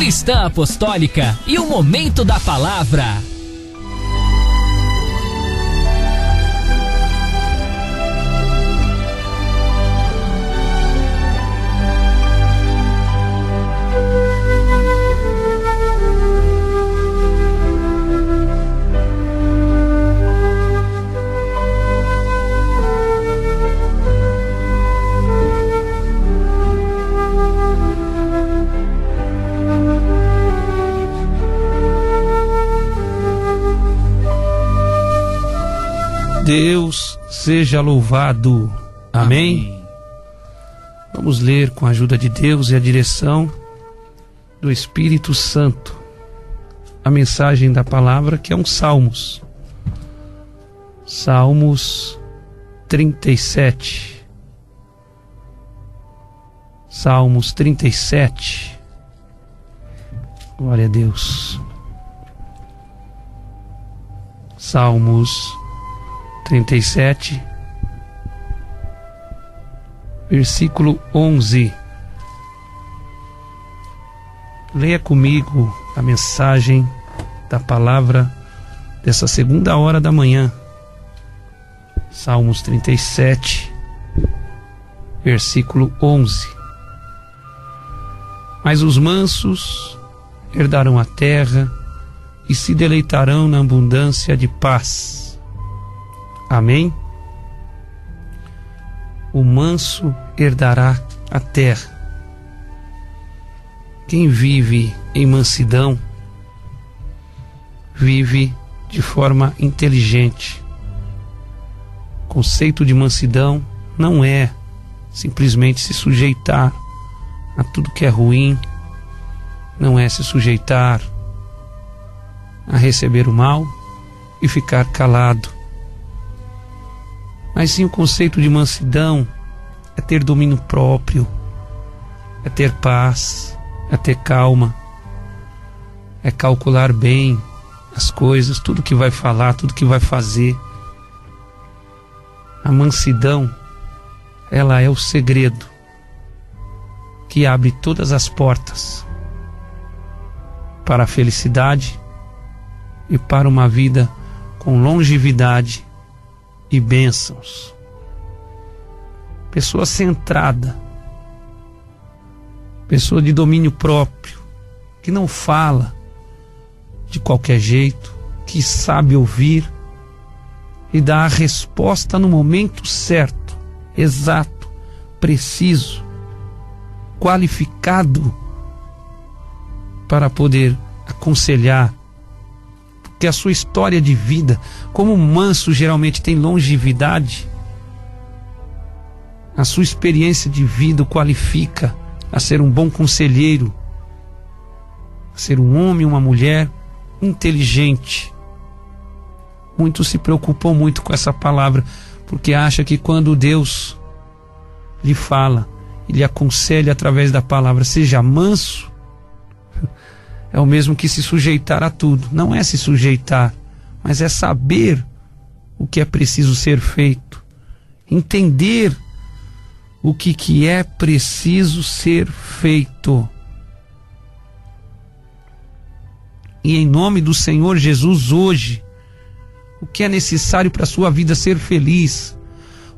Cristã Apostólica e o Momento da Palavra. Deus seja louvado. Amém? Vamos ler com a ajuda de Deus e a direção do Espírito Santo a mensagem da palavra, que é um Salmos. Salmos 37. Salmos 37. Glória a Deus. Salmos 37, versículo 11. Leia comigo a mensagem da palavra dessa segunda hora da manhã. Salmos 37, versículo 11. Mas os mansos herdarão a terra e se deleitarão na abundância de paz. Amém? O manso herdará a terra. Quem vive em mansidão vive de forma inteligente. O conceito de mansidão não é simplesmente se sujeitar a tudo que é ruim, não é se sujeitar a receber o mal e ficar calado. Mas sim, o conceito de mansidão é ter domínio próprio, é ter paz, é ter calma, é calcular bem as coisas, tudo que vai falar, tudo que vai fazer. A mansidão, ela é o segredo que abre todas as portas para a felicidade e para uma vida com longevidade e bênçãos. Pessoa centrada, pessoa de domínio próprio, que não fala de qualquer jeito, que sabe ouvir e dá a resposta no momento certo, exato, preciso, qualificado para poder aconselhar. Que a sua história de vida, como o manso geralmente tem longevidade, a sua experiência de vida o qualifica a ser um bom conselheiro, a ser um homem, uma mulher inteligente. Muitos se preocupam muito com essa palavra, porque acha que quando Deus lhe fala e lhe aconselha através da palavra, seja manso, é o mesmo que se sujeitar a tudo. Não é se sujeitar, mas é saber o que é preciso ser feito, entender o que é preciso ser feito. E em nome do Senhor Jesus, hoje, o que é necessário para a sua vida ser feliz,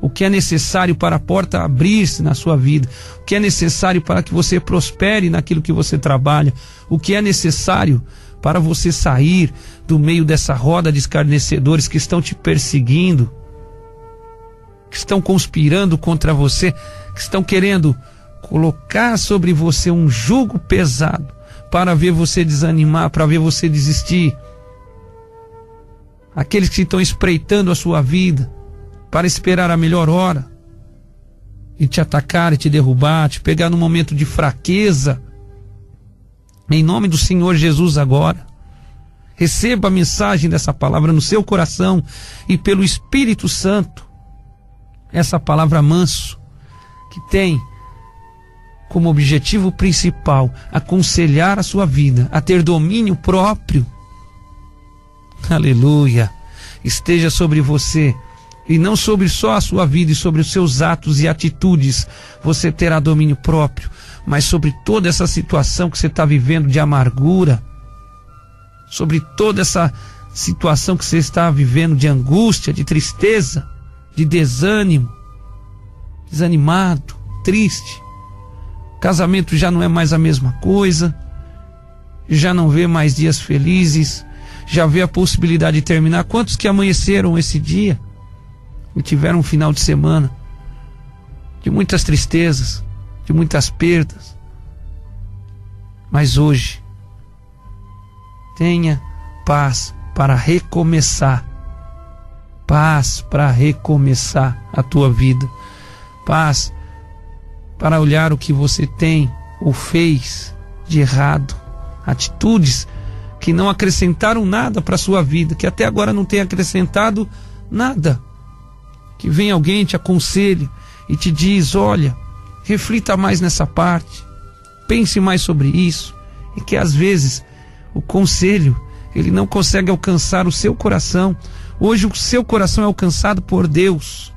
o que é necessário para a porta abrir-se na sua vida, o que é necessário para que você prospere naquilo que você trabalha, o que é necessário para você sair do meio dessa roda de escarnecedores que estão te perseguindo, que estão conspirando contra você, que estão querendo colocar sobre você um jugo pesado para ver você desanimar, para ver você desistir. Aqueles que estão espreitando a sua vida para esperar a melhor hora e te atacar e te derrubar, te pegar num momento de fraqueza. Em nome do Senhor Jesus agora, receba a mensagem dessa palavra no seu coração e pelo Espírito Santo, essa palavra manso, que tem como objetivo principal aconselhar a sua vida, a ter domínio próprio. Aleluia! Esteja sobre você, e não sobre só a sua vida e sobre os seus atos e atitudes, você terá domínio próprio. mas sobre toda essa situação que você está vivendo de amargura, sobre toda essa situação que você está vivendo de angústia, de tristeza, de desânimo, desanimado, triste. Casamento já não é mais a mesma coisa, já não vê mais dias felizes, já vê a possibilidade de terminar. Quantos que amanheceram esse dia e tiveram um final de semana de muitas tristezas, de muitas perdas? Mas hoje, tenha paz para recomeçar. Paz para recomeçar a tua vida. Paz para olhar o que você tem ou fez de errado. Atitudes que não acrescentaram nada para a sua vida, que até agora não tem acrescentado nada. Que vem alguém, te aconselha e te diz: olha, reflita mais nessa parte, pense mais sobre isso. E que às vezes o conselho, ele não consegue alcançar o seu coração. Hoje o seu coração é alcançado por Deus.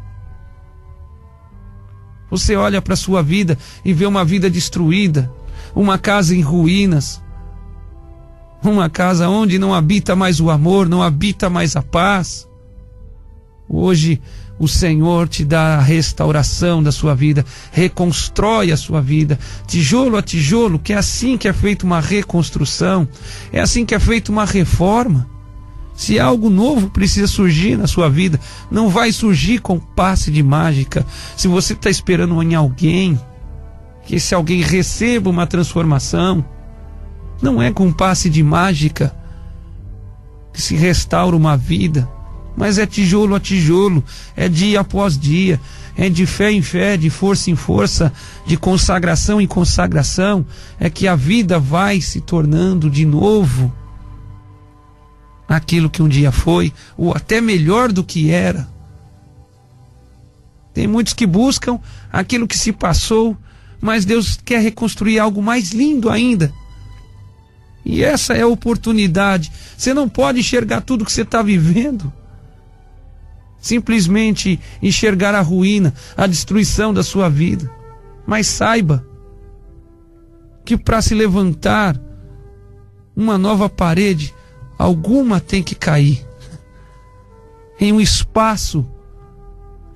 Você olha para a sua vida e vê uma vida destruída, uma casa em ruínas, uma casa onde não habita mais o amor, não habita mais a paz. Hoje o Senhor te dá a restauração da sua vida, reconstrói a sua vida, tijolo a tijolo, que é assim que é feita uma reconstrução, é assim que é feita uma reforma. Se algo novo precisa surgir na sua vida, não vai surgir com passe de mágica. Se você está esperando em alguém, que esse alguém receba uma transformação, não é com passe de mágica que se restaura uma vida, mas é tijolo a tijolo, é dia após dia, é de fé em fé, de força em força, de consagração em consagração, é que a vida vai se tornando de novo aquilo que um dia foi, ou até melhor do que era. Tem muitos que buscam aquilo que se passou, mas Deus quer reconstruir algo mais lindo ainda. E essa é a oportunidade. Você não pode enxergar tudo que você está vivendo, simplesmente enxergar a ruína, a destruição da sua vida. Mas saiba que para se levantar uma nova parede, alguma tem que cair em um espaço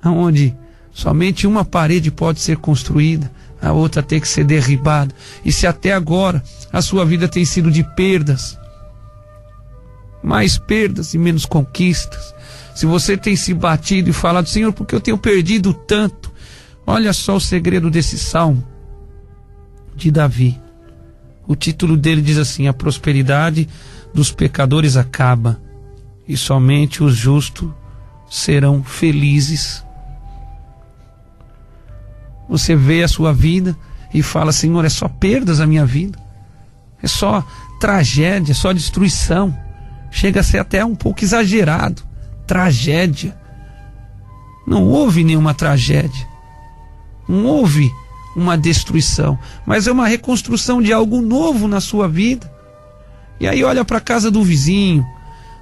onde somente uma parede pode ser construída, a outra tem que ser derribada. E se até agora a sua vida tem sido de perdas, mais perdas e menos conquistas, se você tem se batido e falado: Senhor, porque eu tenho perdido tanto? Olha só o segredo desse salmo de Davi. O título dele diz assim: a prosperidade dos pecadores acaba, e somente os justos serão felizes. Você vê a sua vida e fala: Senhor, é só perdas a minha vida, é só tragédia, é só destruição. Chega a ser até um pouco exagerado. Tragédia. Não houve nenhuma tragédia, não houve uma destruição, mas é uma reconstrução de algo novo na sua vida. E aí olha para a casa do vizinho,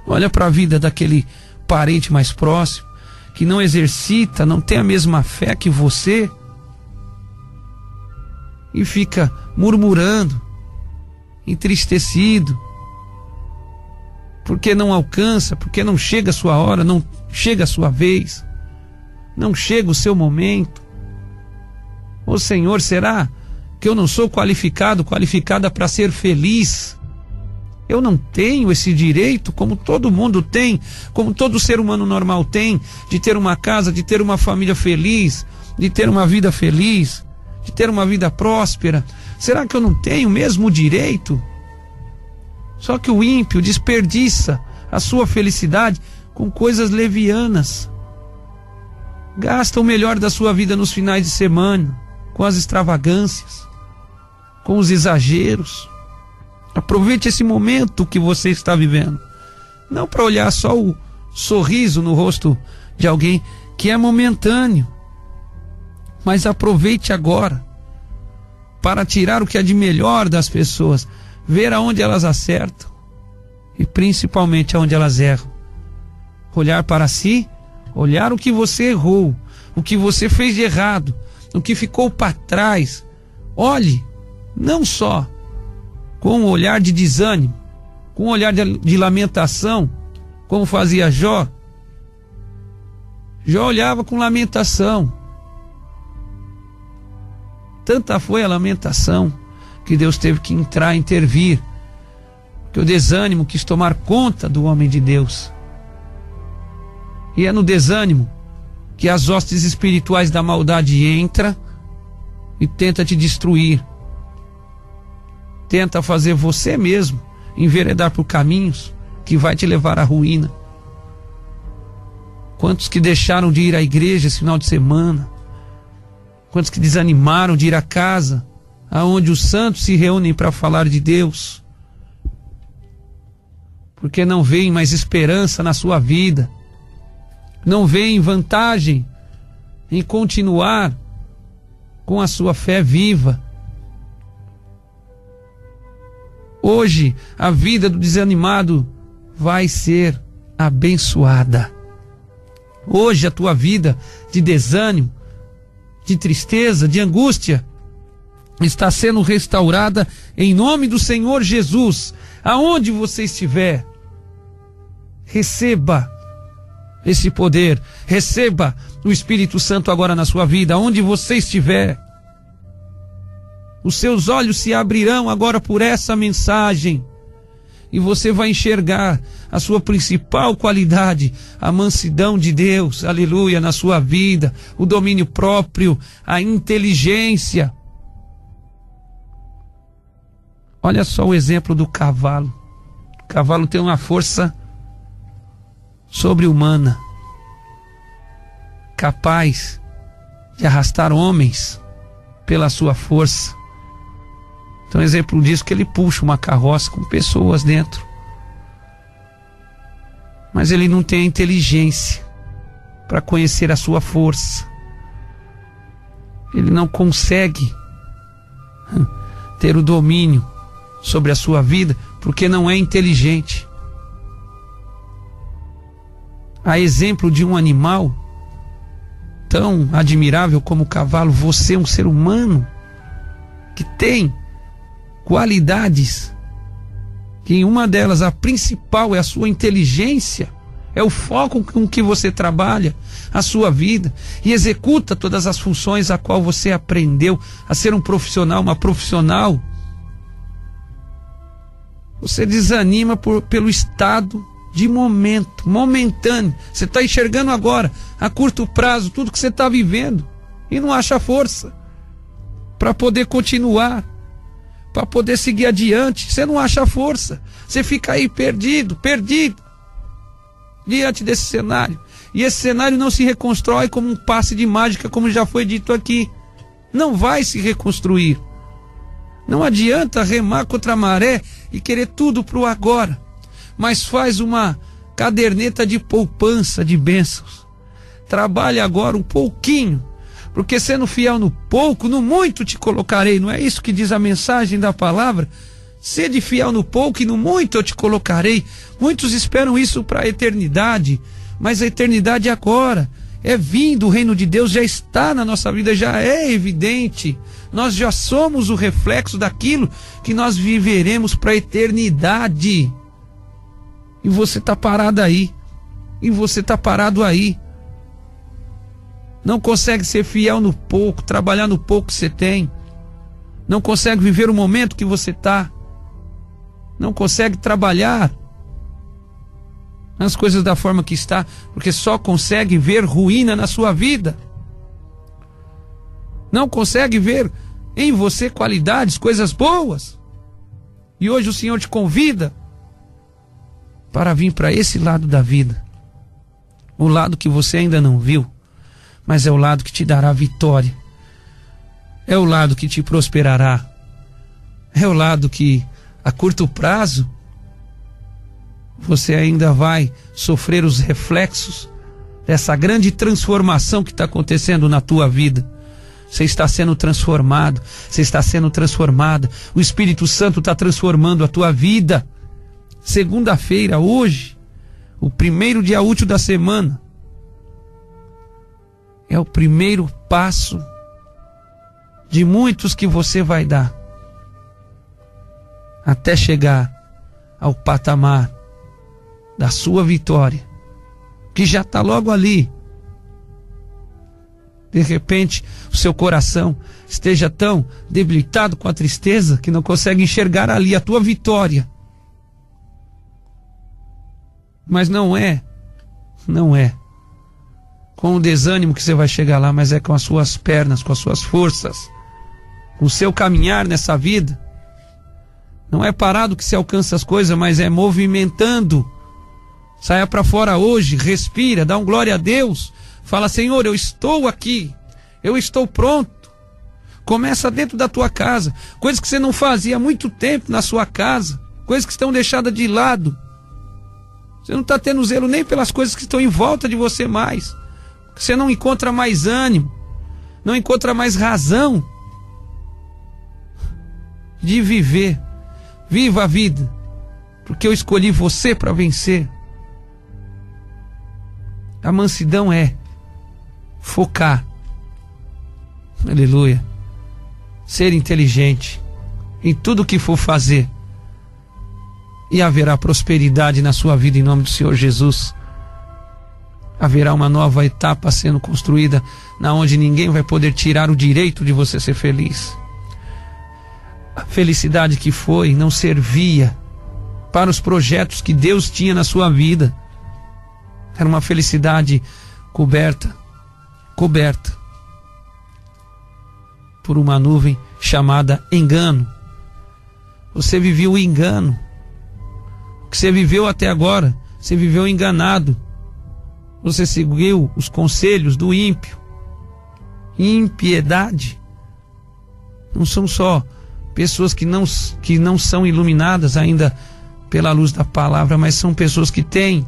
olha para a vida daquele parente mais próximo, que não exercita, não tem a mesma fé que você, e fica murmurando, entristecido, porque não alcança, porque não chega a sua hora, não chega a sua vez, não chega o seu momento. Ô Senhor, será que eu não sou qualificada para ser feliz? Eu não tenho esse direito, como todo mundo tem, como todo ser humano normal tem, de ter uma casa, de ter uma família feliz, de ter uma vida feliz, de ter uma vida próspera? Será que eu não tenho o mesmo direito? Só que o ímpio desperdiça a sua felicidade com coisas levianas. Gasta o melhor da sua vida nos finais de semana, com as extravagâncias, com os exageros. Aproveite esse momento que você está vivendo, não para olhar só o sorriso no rosto de alguém que é momentâneo, mas aproveite agora para tirar o que é de melhor das pessoas, ver aonde elas acertam e principalmente aonde elas erram. Olhar para si, olhar o que você errou, o que você fez de errado, o que ficou para trás. Olhe não só com um olhar de desânimo, com um olhar de lamentação, como fazia Jó. Jó olhava com lamentação. Tanta foi a lamentação que Deus teve que entrar, intervir, que o desânimo quis tomar conta do homem de Deus. E é no desânimo que as hostes espirituais da maldade entram e tenta te destruir. Tenta fazer você mesmo enveredar por caminhos que vai te levar à ruína. Quantos que deixaram de ir à igreja esse final de semana? Quantos que desanimaram de ir à casa aonde os santos se reúnem para falar de Deus? Porque não veem mais esperança na sua vida. Não veem vantagem em continuar com a sua fé viva. Hoje, a vida do desanimado vai ser abençoada. Hoje, a tua vida de desânimo, de tristeza, de angústia, está sendo restaurada em nome do Senhor Jesus. Aonde você estiver, receba esse poder, receba o Espírito Santo agora na sua vida. Aonde você estiver, os seus olhos se abrirão agora por essa mensagem e você vai enxergar a sua principal qualidade, a mansidão de Deus, aleluia, na sua vida, o domínio próprio, a inteligência. Olha só o exemplo do cavalo. O cavalo tem uma força sobre-humana, capaz de arrastar homens pela sua força. Então, exemplo disso que ele puxa uma carroça com pessoas dentro. Mas ele não tem a inteligência para conhecer a sua força. Ele não consegue ter o domínio sobre a sua vida porque não é inteligente. A exemplo de um animal tão admirável como o cavalo, você é um ser humano que tem qualidades, que em uma delas, a principal, é a sua inteligência, é o foco com que você trabalha a sua vida e executa todas as funções a qual você aprendeu a ser um profissional, uma profissional. Você desanima pelo estado de momento, momentâneo. Você está enxergando agora, a curto prazo, tudo que você está vivendo e não acha força para poder continuar, para poder seguir adiante. Você não acha força, você fica aí perdido diante desse cenário. E esse cenário não se reconstrói como um passe de mágica, como já foi dito aqui. Não vai se reconstruir. Não adianta remar contra a maré e querer tudo para o agora, mas faz uma caderneta de poupança de bênçãos. Trabalhe agora um pouquinho, porque sendo fiel no pouco, no muito te colocarei. Não é isso que diz a mensagem da palavra? Sede fiel no pouco e no muito eu te colocarei. Muitos esperam isso para a eternidade, mas a eternidade agora é vindo. O reino de Deus já está na nossa vida, já é evidente. Nós já somos o reflexo daquilo que nós viveremos para a eternidade. E você está parado aí, e você está parado aí. Não consegue ser fiel no pouco, trabalhar no pouco que você tem. Não consegue viver o momento que você está. Não consegue trabalhar nas coisas da forma que está, porque só consegue ver ruína na sua vida. Não consegue ver em você qualidades, coisas boas. E hoje o Senhor te convida para vir para esse lado da vida. O lado que você ainda não viu, mas é o lado que te dará vitória. É o lado que te prosperará. É o lado que, a curto prazo, você ainda vai sofrer os reflexos dessa grande transformação que está acontecendo na tua vida. Você está sendo transformado, você está sendo transformada. O Espírito Santo está transformando a tua vida. Segunda-feira, hoje, o primeiro dia útil da semana, é o primeiro passo de muitos que você vai dar até chegar ao patamar da sua vitória, que já está logo ali. De repente, o seu coração esteja tão debilitado com a tristeza que não consegue enxergar ali a tua vitória. Mas não é com o desânimo que você vai chegar lá, mas é com as suas pernas, com as suas forças, com o seu caminhar nessa vida. Não é parado que se alcança as coisas, mas é movimentando. Saia para fora hoje, respira, dá um glória a Deus. Fala: Senhor, eu estou aqui, eu estou pronto. Começa dentro da tua casa, coisas que você não fazia há muito tempo na sua casa, coisas que estão deixadas de lado. Você não está tendo zelo nem pelas coisas que estão em volta de você mais. Você não encontra mais ânimo, não encontra mais razão de viver. Viva a vida, porque eu escolhi você para vencer. A mansidão é focar, aleluia, ser inteligente em tudo que for fazer, e haverá prosperidade na sua vida em nome do Senhor Jesus. Haverá uma nova etapa sendo construída, na onde ninguém vai poder tirar o direito de você ser feliz. A felicidade que foi não servia para os projetos que Deus tinha na sua vida. Era uma felicidade coberta por uma nuvem chamada engano. Você viveu o engano. O que você viveu até agora, você viveu enganado. Você seguiu os conselhos do ímpio. Impiedade. Não são só pessoas que não são iluminadas ainda pela luz da palavra, mas são pessoas que têm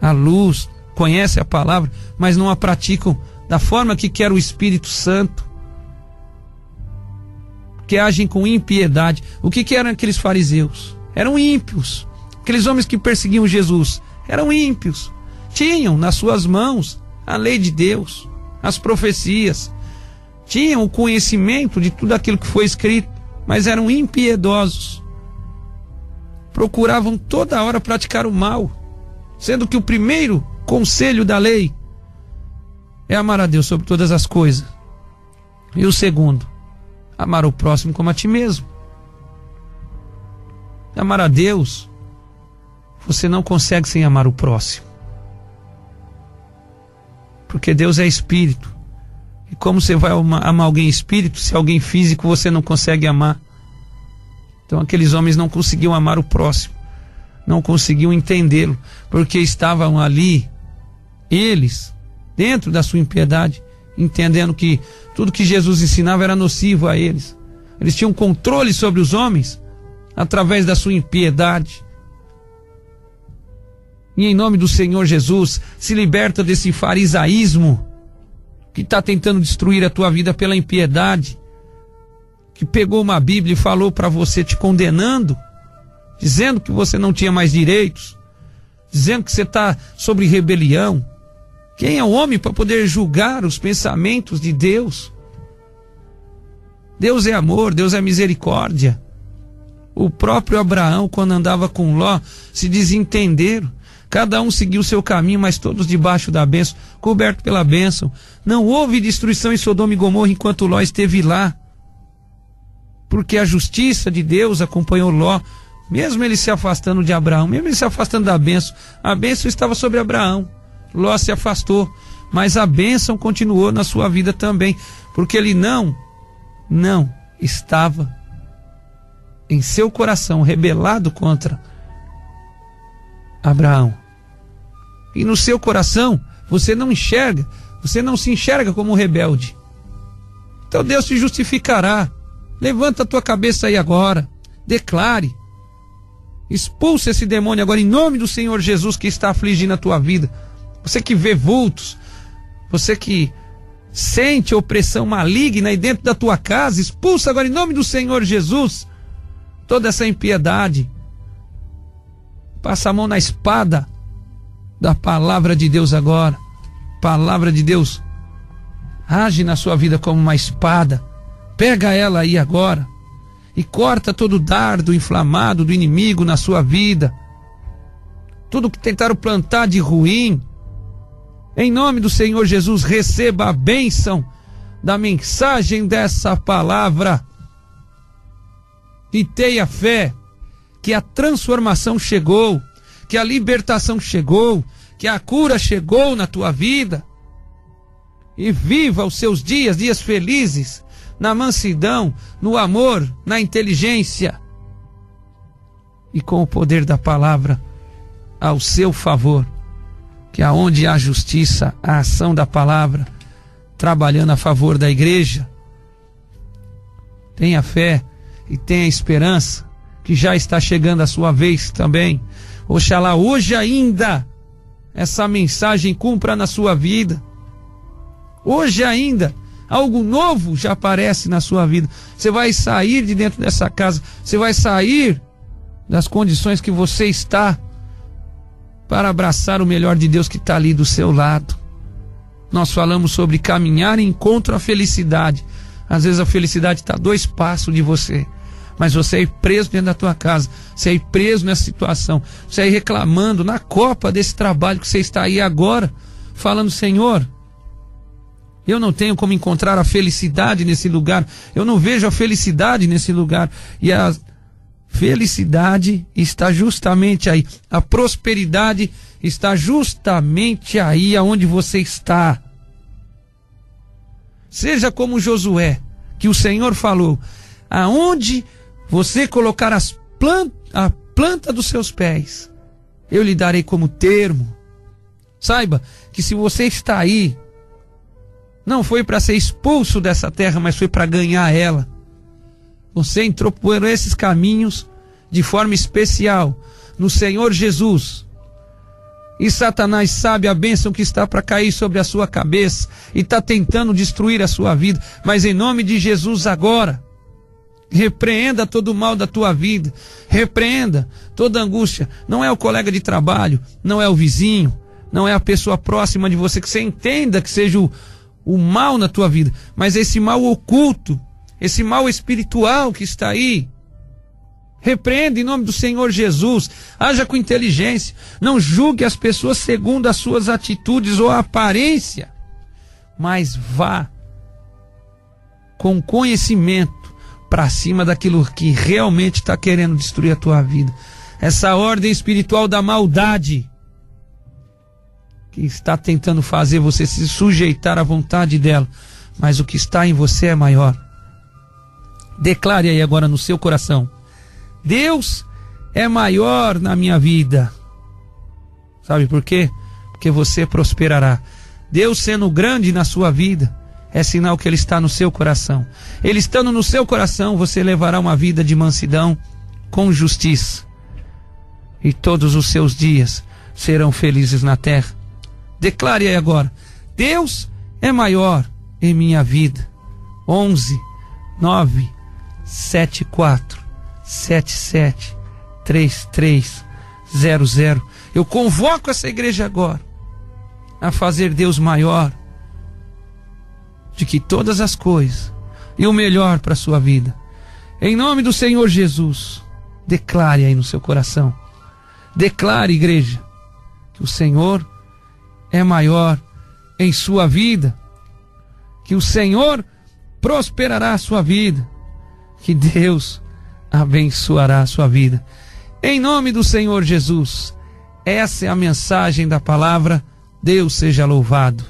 a luz, conhecem a palavra, mas não a praticam da forma que quer o Espírito Santo, que agem com impiedade. O que eram aqueles fariseus? Eram ímpios. Aqueles homens que perseguiam Jesus eram ímpios. Tinham nas suas mãos a lei de Deus, as profecias, tinham o conhecimento de tudo aquilo que foi escrito, mas eram impiedosos. Procuravam toda hora praticar o mal, sendo que o primeiro conselho da lei é amar a Deus sobre todas as coisas. E o segundo, amar o próximo como a ti mesmo. Amar a Deus, você não consegue sem amar o próximo. Porque Deus é espírito. E como você vai amar alguém espírito, se alguém físico você não consegue amar? Então aqueles homens não conseguiam amar o próximo, não conseguiam entendê-lo, porque estavam ali, eles, dentro da sua impiedade, entendendo que tudo que Jesus ensinava era nocivo a eles. Eles tinham controle sobre os homens através da sua impiedade. E em nome do Senhor Jesus, se liberta desse farisaísmo que está tentando destruir a tua vida pela impiedade, que pegou uma Bíblia e falou para você te condenando, dizendo que você não tinha mais direitos, dizendo que você está sobre rebelião. Quem é o homem para poder julgar os pensamentos de Deus? Deus é amor, Deus é misericórdia. O próprio Abraão, quando andava com Ló, se desentenderam. Cada um seguiu o seu caminho, mas todos debaixo da bênção, coberto pela bênção. Não houve destruição em Sodoma e Gomorra enquanto Ló esteve lá, porque a justiça de Deus acompanhou Ló, mesmo ele se afastando de Abraão, mesmo ele se afastando da bênção. A bênção estava sobre Abraão, Ló se afastou, mas a bênção continuou na sua vida também, porque ele não estava em seu coração rebelado contra Abraão. E no seu coração você não enxerga, você não se enxerga como rebelde. Então Deus te justificará. Levanta a tua cabeça aí agora, declare, expulsa esse demônio agora em nome do Senhor Jesus que está afligindo a tua vida. Você que vê vultos, você que sente opressão maligna aí dentro da tua casa, expulsa agora em nome do Senhor Jesus toda essa impiedade. Passa a mão na espada da palavra de Deus agora. Palavra de Deus age na sua vida como uma espada. Pega ela aí agora e corta todo dardo inflamado do inimigo na sua vida. Tudo que tentaram plantar de ruim. Em nome do Senhor Jesus, receba a bênção da mensagem dessa palavra. E tenha fé que a transformação chegou, que a libertação chegou, que a cura chegou na tua vida. E viva os seus dias felizes, na mansidão, no amor, na inteligência e com o poder da palavra ao seu favor. Que aonde há justiça, a ação da palavra trabalhando a favor da igreja. Tenha fé e tenha esperança que já está chegando a sua vez também. Oxalá hoje ainda essa mensagem cumpra na sua vida. Hoje ainda algo novo já aparece na sua vida. Você vai sair de dentro dessa casa, você vai sair das condições que você está para abraçar o melhor de Deus que está ali do seu lado. Nós falamos sobre caminhar em encontro à felicidade. Às vezes a felicidade está a 2 passos de você, mas você é preso dentro da tua casa, você é preso nessa situação, você é reclamando na copa desse trabalho que você está aí agora, falando: Senhor, eu não tenho como encontrar a felicidade nesse lugar, eu não vejo a felicidade nesse lugar. E a felicidade está justamente aí, a prosperidade está justamente aí aonde você está. Seja como Josué, que o Senhor falou: aonde você colocar a planta dos seus pés, eu lhe darei como termo. Saiba que se você está aí, não foi para ser expulso dessa terra, mas foi para ganhar ela. Você entrou por esses caminhos de forma especial no Senhor Jesus. E Satanás sabe a bênção que está para cair sobre a sua cabeça e está tentando destruir a sua vida. Mas em nome de Jesus agora, repreenda todo o mal da tua vida. Repreenda toda angústia. Não é o colega de trabalho, não é o vizinho, não é a pessoa próxima de você que você entenda que seja o mal na tua vida, mas esse mal oculto, esse mal espiritual que está aí. Repreenda em nome do Senhor Jesus. Haja com inteligência. Não julgue as pessoas segundo as suas atitudes ou a aparência, mas vá com conhecimento para cima daquilo que realmente está querendo destruir a tua vida. Essa ordem espiritual da maldade que está tentando fazer você se sujeitar à vontade dela, mas o que está em você é maior. Declare aí agora no seu coração: Deus é maior na minha vida. Sabe por quê? Porque você prosperará. Deus sendo grande na sua vida é sinal que Ele está no seu coração. Ele estando no seu coração, você levará uma vida de mansidão com justiça, e todos os seus dias serão felizes na terra. Declare aí agora: Deus é maior em minha vida. 11 9 74 77 33 00. Eu convoco essa igreja agora a fazer Deus maior de que todas as coisas e o melhor para a sua vida. Em nome do Senhor Jesus, declare aí no seu coração. Declare, igreja, que o Senhor é maior em sua vida, que o Senhor prosperará a sua vida, que Deus abençoará a sua vida. Em nome do Senhor Jesus, essa é a mensagem da palavra. Deus seja louvado.